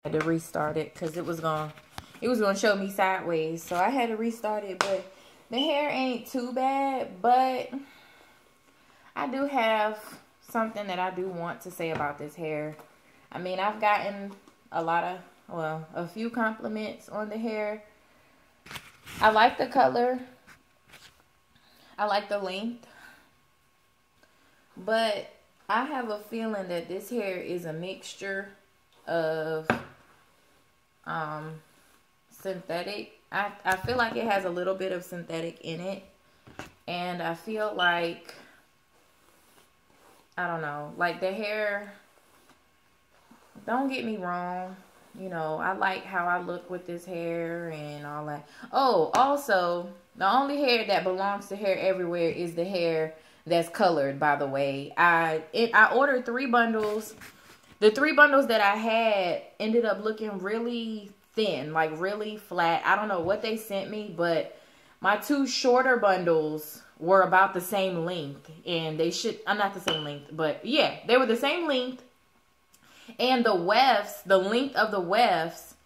I had to restart it because it was gonna show me sideways. So I had to restart it, but the hair ain't too bad. But I do have something that I do want to say about this hair. I mean, I've gotten a few compliments on the hair. I like the color. I like the length. But I have a feeling that this hair is a mixture of synthetic. I feel like it has a little bit of synthetic in it. And I feel like, I don't know, like the hair, don't get me wrong, you know, I like how I look with this hair and all that. Oh, also, the only hair that belongs to Hair Everywhere is the hair that's colored, by the way. I ordered 3 bundles. The 3 bundles that I had ended up looking really thin, like really flat. I don't know what they sent me, but my 2 shorter bundles were about the same length. And they should, not the same length, but yeah, they were the same length. And the wefts, the length of the wefts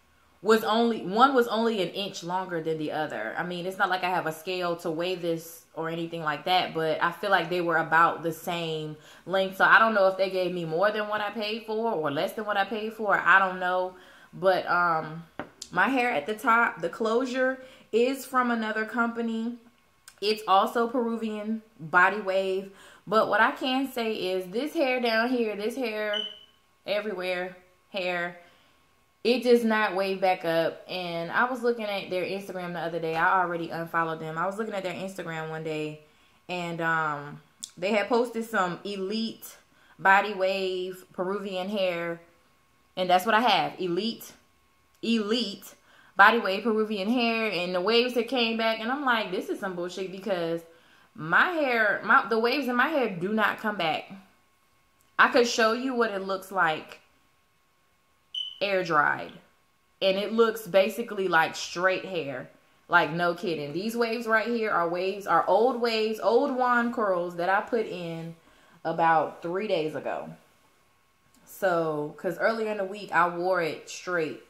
was one was only an inch longer than the other. I mean, it's not like I have a scale to weigh this or anything like that, but I feel like they were about the same length. So I don't know if they gave me more than what I paid for or less than what I paid for. I don't know. But my hair at the top, the closure is from another company. It's also Peruvian body wave. But what I can say is this hair down here, this hair everywhere hair, it does not wave back up. And I was looking at their Instagram the other day. I already unfollowed them. I was looking at their Instagram one day, and they had posted some elite body wave Peruvian hair, and that's what I have. Elite body wave Peruvian hair, and the waves that came back, and I'm like, this is some bullshit, because my hair, the waves in my hair do not come back. I could show you what it looks like air dried, and it looks basically like straight hair. Like, no kidding. These waves right here are old waves, old wand curls that I put in about 3 days ago. So, because earlier in the week I wore it straight,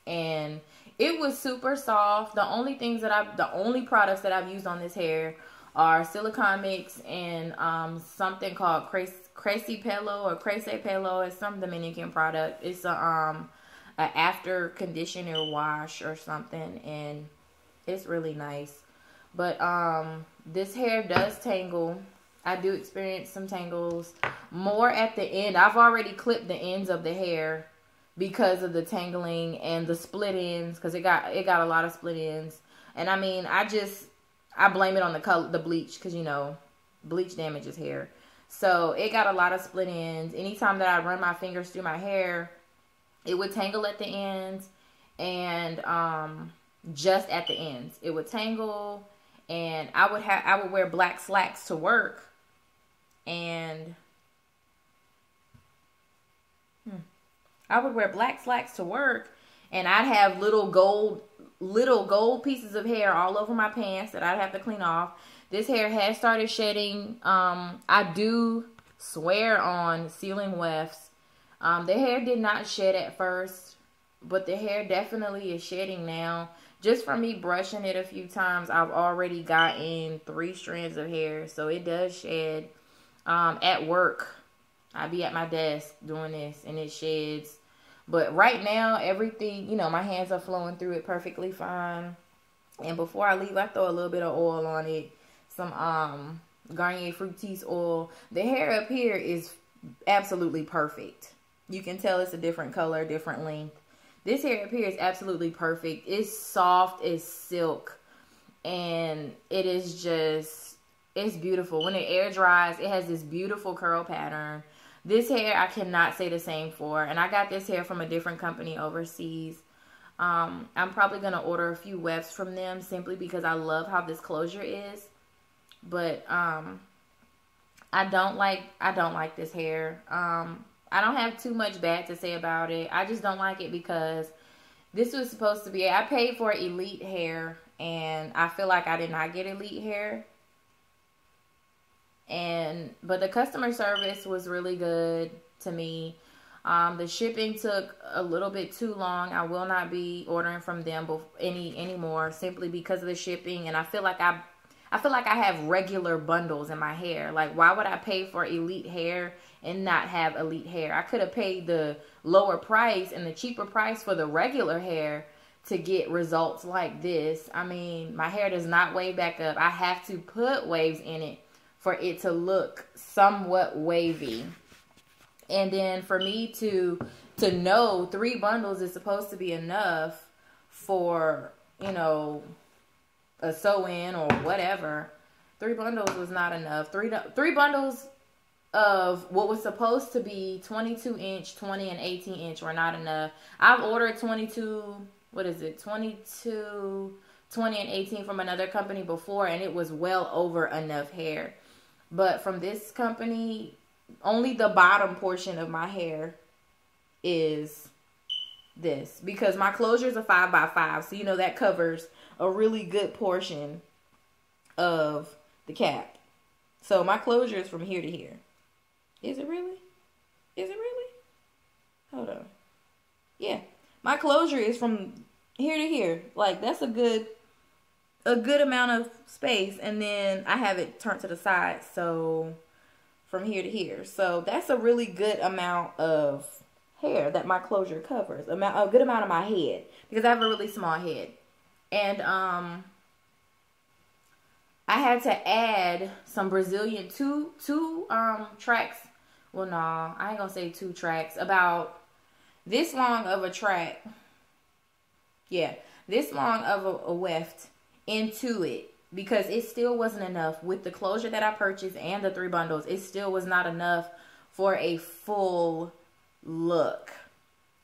and it was super soft. The only products that I've used on this hair are silicone mix and something called Creci Pelo or Crece Pelo. It's some Dominican product. It's a after conditioner wash or something, and it's really nice. But this hair does tangle. I do experience some tangles more at the end. I've already clipped the ends of the hair because of the tangling and the split ends, because it got a lot of split ends. And I mean, I blame it on the bleach, because, you know, bleach damages hair. So it got a lot of split ends. Anytime that I run my fingers through my hair, it would tangle at the ends, and just at the ends it would tangle. And I would wear black slacks to work, and and I'd have little gold pieces of hair all over my pants that I'd have to clean off. This hair has started shedding. I do swear on sealing wefts. The hair did not shed at first, but the hair definitely is shedding now. Just from me brushing it a few times, I've already gotten 3 strands of hair. So it does shed. At work, I be at my desk doing this, and it sheds. But right now, everything, you know, my hands are flowing through it perfectly fine. And before I leave, I throw a little bit of oil on it. Some Garnier Fructis oil. The hair up here is absolutely perfect. You can tell it's a different color, different length. This hair up here is absolutely perfect. It's soft as silk. And it is just, it's beautiful. When it air dries, it has this beautiful curl pattern. This hair, I cannot say the same for. And I got this hair from a different company overseas. I'm probably going to order a few wefts from them simply because I love how this closure is. But I don't like this hair. I don't have too much bad to say about it. I just don't like it because this was supposed to be, I paid for elite hair, and I feel like I did not get elite hair. But the customer service was really good to me. The shipping took a little bit too long. I will not be ordering from them anymore simply because of the shipping. And I feel like I have regular bundles in my hair. Like, why would I pay for elite hair and not have elite hair? I could have paid the lower price and the cheaper price for the regular hair to get results like this. I mean, my hair does not wave back up. I have to put waves in it for it to look somewhat wavy. And then for me to know 3 bundles is supposed to be enough for, you know, a sew-in or whatever. 3 bundles was not enough. Three bundles of what was supposed to be 22 inch, 20 and 18 inch were not enough. I've ordered 22, 22, 20 and 18 from another company before, and it was well over enough hair. But from this company, only the bottom portion of my hair is this, because my closure is a 5x5, so you know that covers a really good portion of the cap. So my closure is from here to here. Is it really? Is it really? Hold on. Yeah, my closure is from here to here. Like, that's a good amount of space, and then I have it turned to the side, so from here to here. So that's a really good amount of hair that my closure covers. A good amount of my head, because I have a really small head. And I had to add some Brazilian two tracks. Well, no, I ain't gonna say 2 tracks. About this long of a track. Yeah, this long of a weft into it, because it still wasn't enough with the closure that I purchased and the 3 bundles. It still was not enough for a full look.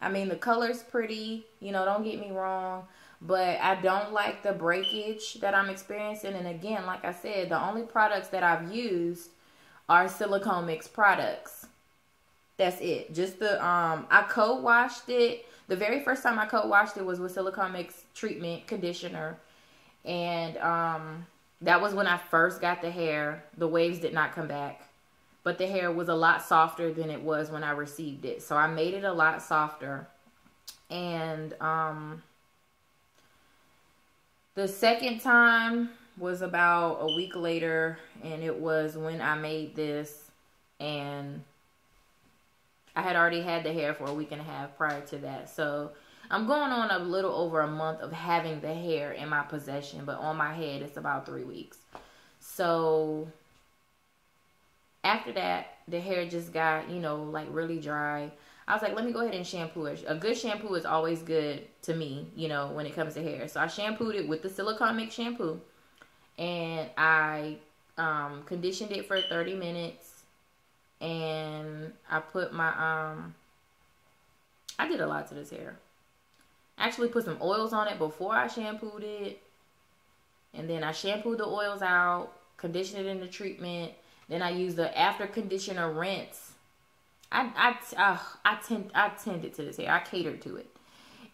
I mean, the color's pretty, you know, don't get me wrong, but I don't like the breakage that I'm experiencing. And again, like I said, the only products that I've used are silicone mix products. That's it. Just the I co-washed it. The very first time I co-washed it was with silicone mix treatment conditioner. And that was when I first got the hair. The waves did not come back, but the hair was a lot softer than it was when I received it. So I made it a lot softer. And the second time was about a week later, and it was when I made this, and I had already had the hair for a week and a half prior to that. So I'm going on a little over a month of having the hair in my possession, but on my head it's about 3 weeks. So after that, the hair just got, you know, like really dry. I was like, let me go ahead and shampoo it. A good shampoo is always good to me, you know, when it comes to hair. So I shampooed it with the silicone mix shampoo, and I conditioned it for 30 minutes, and I put my, I did a lot to this hair. Actually put some oils on it before I shampooed it, and then I shampooed the oils out, conditioned it in the treatment, then I used the after conditioner rinse. I tended to this hair. I catered to it.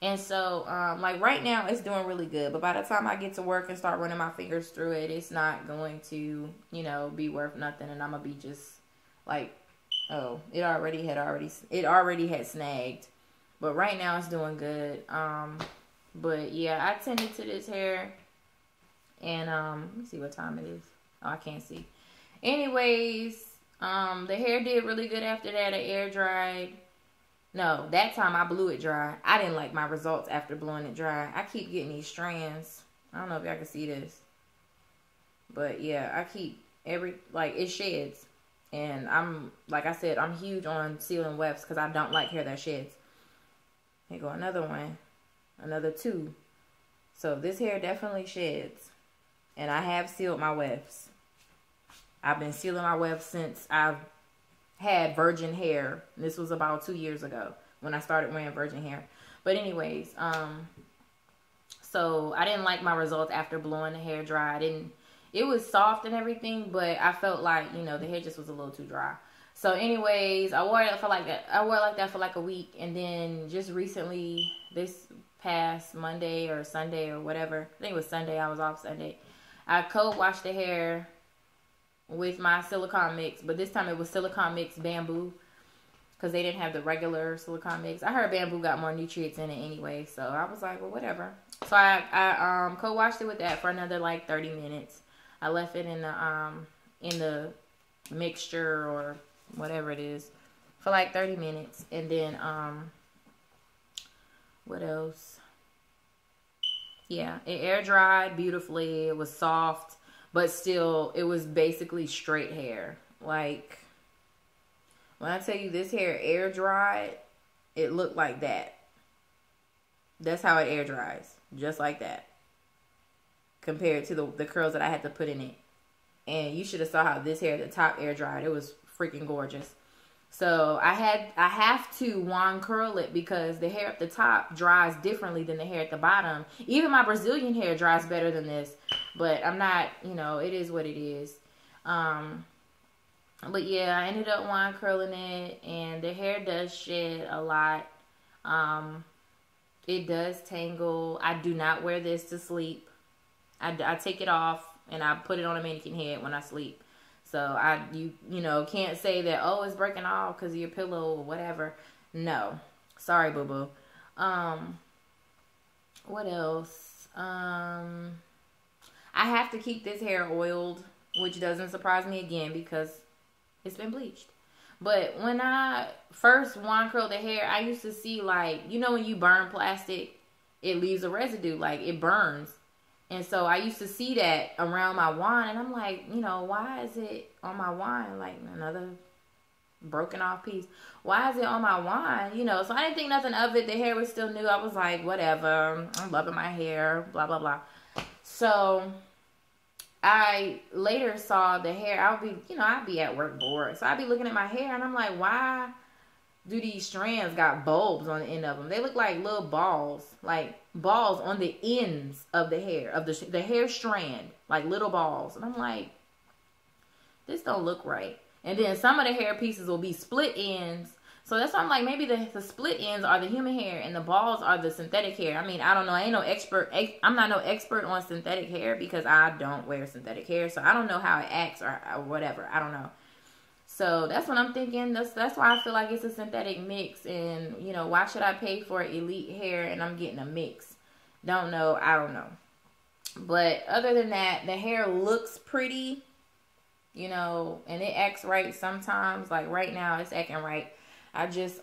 And so like right now it's doing really good, but by the time I get to work and start running my fingers through it, it's not going to, you know, be worth nothing, and I'm gonna be just like, oh, it already had snagged. But right now it's doing good. But yeah, I tended to this hair. And let me see what time it is. Oh, I can't see. Anyways, the hair did really good after that. It air dried. No, that time I blew it dry. I didn't like my results after blowing it dry. I keep getting these strands. I don't know if y'all can see this. But yeah, I keep it sheds. And I'm, like I said, I'm huge on sealing wefts because I don't like hair that sheds. Here go another one. Another 2. So this hair definitely sheds. And I have sealed my wefts. I've been sealing my wefts since I've had virgin hair. This was about 2 years ago when I started wearing virgin hair. But anyways, so I didn't like my results after blowing the hair dry. It was soft and everything, but I felt like, you know, the hair just was a little too dry. So anyways, I wore it for like that. I wore it like that for like a week, and then just recently, this past Monday or Sunday or whatever, I think it was Sunday, I was off Sunday, I co-washed the hair with my silicone mix, but this time it was silicone mix bamboo, because they didn't have the regular silicone mix. I heard bamboo got more nutrients in it anyway, so I was like, well, whatever. So I co-washed it with that for another like 30 minutes. I left it in the mixture or whatever it is for like 30 minutes, and then what else? Yeah, it air dried beautifully. It was soft, but still, it was basically straight hair. Like, when I tell you this hair air dried, it looked like that. That's how it air dries. Just like that. Compared to the curls that I had to put in it. And you should have saw how this hair at the top air dried. It was freaking gorgeous. So I have to wand curl it because the hair at the top dries differently than the hair at the bottom. Even my Brazilian hair dries better than this. But I'm not, it is what it is. But yeah, I ended up wand curling it, and the hair does shed a lot. It does tangle. I do not wear this to sleep. I take it off and I put it on a mannequin head when I sleep. So you can't say that, oh, it's breaking off because of your pillow or whatever. No, sorry, boo boo. What else? I have to keep this hair oiled, which doesn't surprise me again because it's been bleached. But when I first wand curled the hair, I used to see, like, when you burn plastic, it leaves a residue, like it burns. And so I used to see that around my wand, and I'm like, why is it on my wand? Like another broken off piece. Why is it on my wand? So I didn't think nothing of it. The hair was still new. I was like, whatever. I'm loving my hair, blah, blah, blah. So I later saw the hair. I'd be at work bored. So I'd be looking at my hair, and I'm like, why do these strands got bulbs on the end of them? They look like little balls, like balls on the ends of the hair, of the hair strand, like little balls. And I'm like, this don't look right. And then some of the hair pieces will be split ends. So that's why I'm like, maybe the split ends are the human hair and the balls are the synthetic hair. I mean, I don't know. I ain't no expert. I'm not no expert on synthetic hair because I don't wear synthetic hair. So I don't know how it acts or whatever. I don't know. So that's what I'm thinking. That's why I feel like it's a synthetic mix. And, why should I pay for elite hair and I'm getting a mix? Don't know. I don't know. But other than that, the hair looks pretty, and it acts right sometimes. Like right now, it's acting right. I just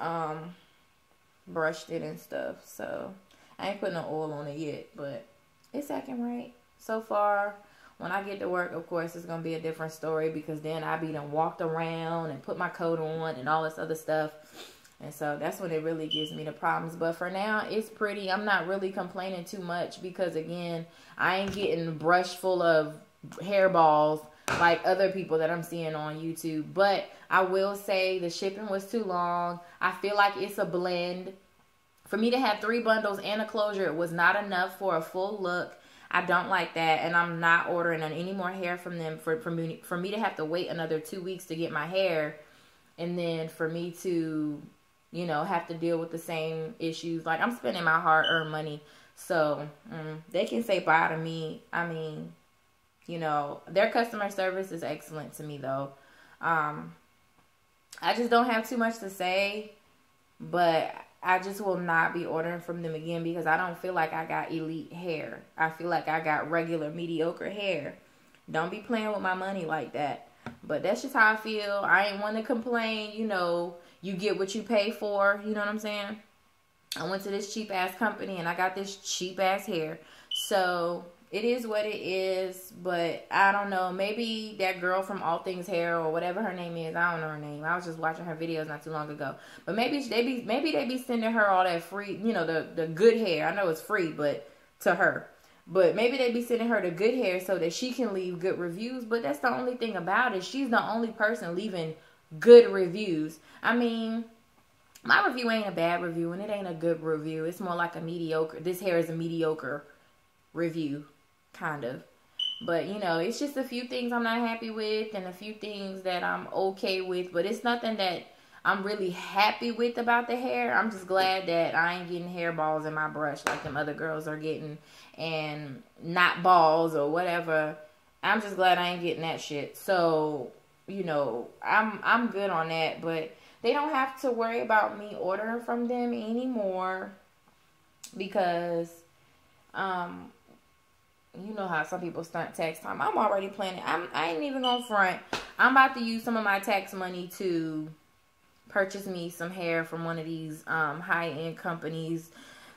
brushed it and stuff. So I ain't putting no oil on it yet. But it's acting right so far. When I get to work, of course, it's going to be a different story because then I be done walked around and put my coat on and all this other stuff. And so that's when it really gives me the problems. But for now, it's pretty. I'm not really complaining too much because, again, I ain't getting brushed full of hairballs like other people that I'm seeing on YouTube. But I will say the shipping was too long. I feel like it's a blend. For me to have 3 bundles and a closure, it was not enough for a full look. I don't like that, and I'm not ordering any more hair from them for me to have to wait another 2 weeks to get my hair, and then for me to, have to deal with the same issues. Like, I'm spending my hard-earned money, so they can say bye to me. I mean, their customer service is excellent to me, though. I just don't have too much to say, but I just will not be ordering from them again because I don't feel like I got elite hair. I feel like I got regular, mediocre hair. Don't be playing with my money like that. But that's just how I feel. I ain't want to complain. You get what you pay for. You know what I'm saying? I went to this cheap-ass company and I got this cheap-ass hair. So it is what it is, but I don't know. Maybe that girl from All Things Hair or whatever her name is, I don't know her name. I was just watching her videos not too long ago. But maybe they be sending her all that free, the good hair. I know it's free, but to her. But maybe they be sending her the good hair so that she can leave good reviews. But that's the only thing about it. She's the only person leaving good reviews. I mean, my review ain't a bad review and it ain't a good review. It's more like a mediocre. This hair is a mediocre review. Kind of. But, it's just a few things I'm not happy with and a few things that I'm okay with. But it's nothing that I'm really happy with about the hair. I'm just glad that I ain't getting hairballs in my brush like them other girls are getting. And not balls or whatever. I'm just glad I ain't getting that shit. So, I'm good on that. But they don't have to worry about me ordering from them anymore because, you know how some people stunt tax time. I'm already planning. I ain't even gonna front. I'm about to use some of my tax money to purchase me some hair from one of these high-end companies.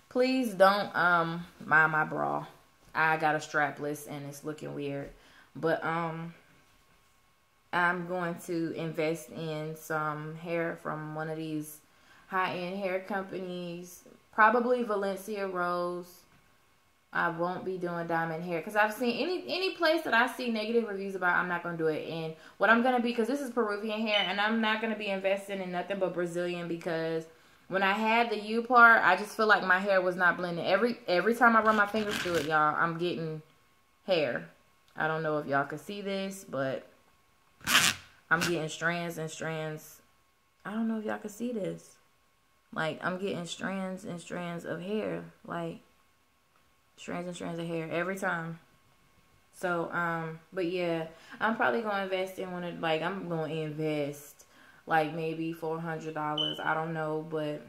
Please don't mind my bra. I got a strapless and it's looking weird. But I'm going to invest in some hair from one of these high-end hair companies. Probably Valencia Rose. I won't be doing diamond hair because I've seen any place that I see negative reviews about, I'm not going to do it. And what I'm going to be, because this is Peruvian hair, and I'm not going to be investing in nothing but Brazilian, because when I had the U part, I just feel like my hair was not blending. Every time I run my fingers through it, y'all, I'm getting hair. I don't know if y'all can see this, but I'm getting strands and strands. I don't know if y'all can see this. Like, I'm getting strands and strands of hair. Like, strands and strands of hair every time. So, but yeah, I'm probably going to invest in one of, like, I'm going to invest, like, maybe $400. I don't know, but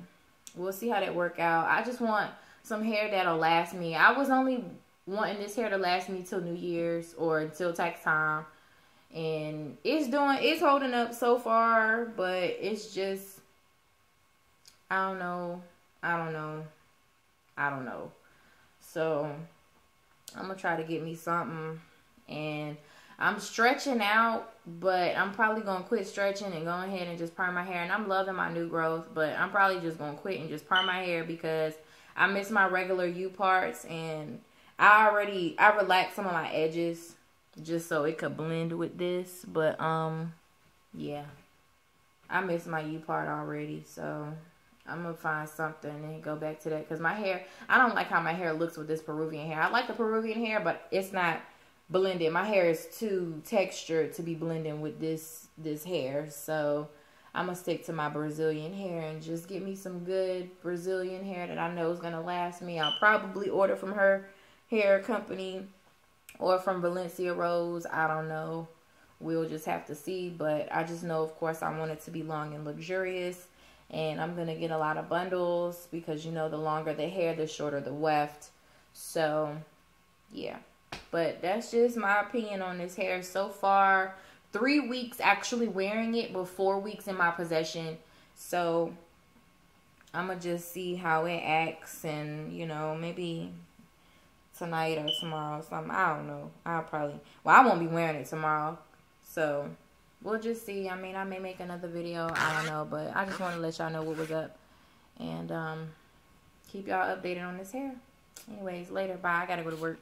we'll see how that work out. I just want some hair that'll last me. I was only wanting this hair to last me till New Year's or until tax time. And it's holding up so far, but it's just, I don't know. So, I'm going to try to get me something. And I'm stretching out, but I'm probably going to quit stretching and go ahead and just perm my hair. And I'm loving my new growth, but I'm probably just going to quit and just perm my hair because I miss my regular U parts. And I relaxed some of my edges just so it could blend with this. But, yeah, I miss my U part already, so I'm going to find something and go back to that. Because my hair, I don't like how my hair looks with this Peruvian hair. I like the Peruvian hair, but it's not blended. My hair is too textured to be blending with this hair. So I'm going to stick to my Brazilian hair and just get me some good Brazilian hair that I know is going to last me. I'll probably order from her hair company or from Valencia Rose. I don't know. We'll just have to see. But I just know, of course, I want it to be long and luxurious. And I'm going to get a lot of bundles because, you know, the longer the hair, the shorter the weft. So, yeah. But that's just my opinion on this hair so far. 3 weeks actually wearing it, but 4 weeks in my possession. So, I'm going to just see how it acts. And, you know, maybe tonight or tomorrow or something. I don't know. I won't be wearing it tomorrow. So, we'll just see. I mean, I may make another video. I don't know. But I just want to let y'all know what was up. And keep y'all updated on this hair. Anyways, later. Bye. I got to go to work.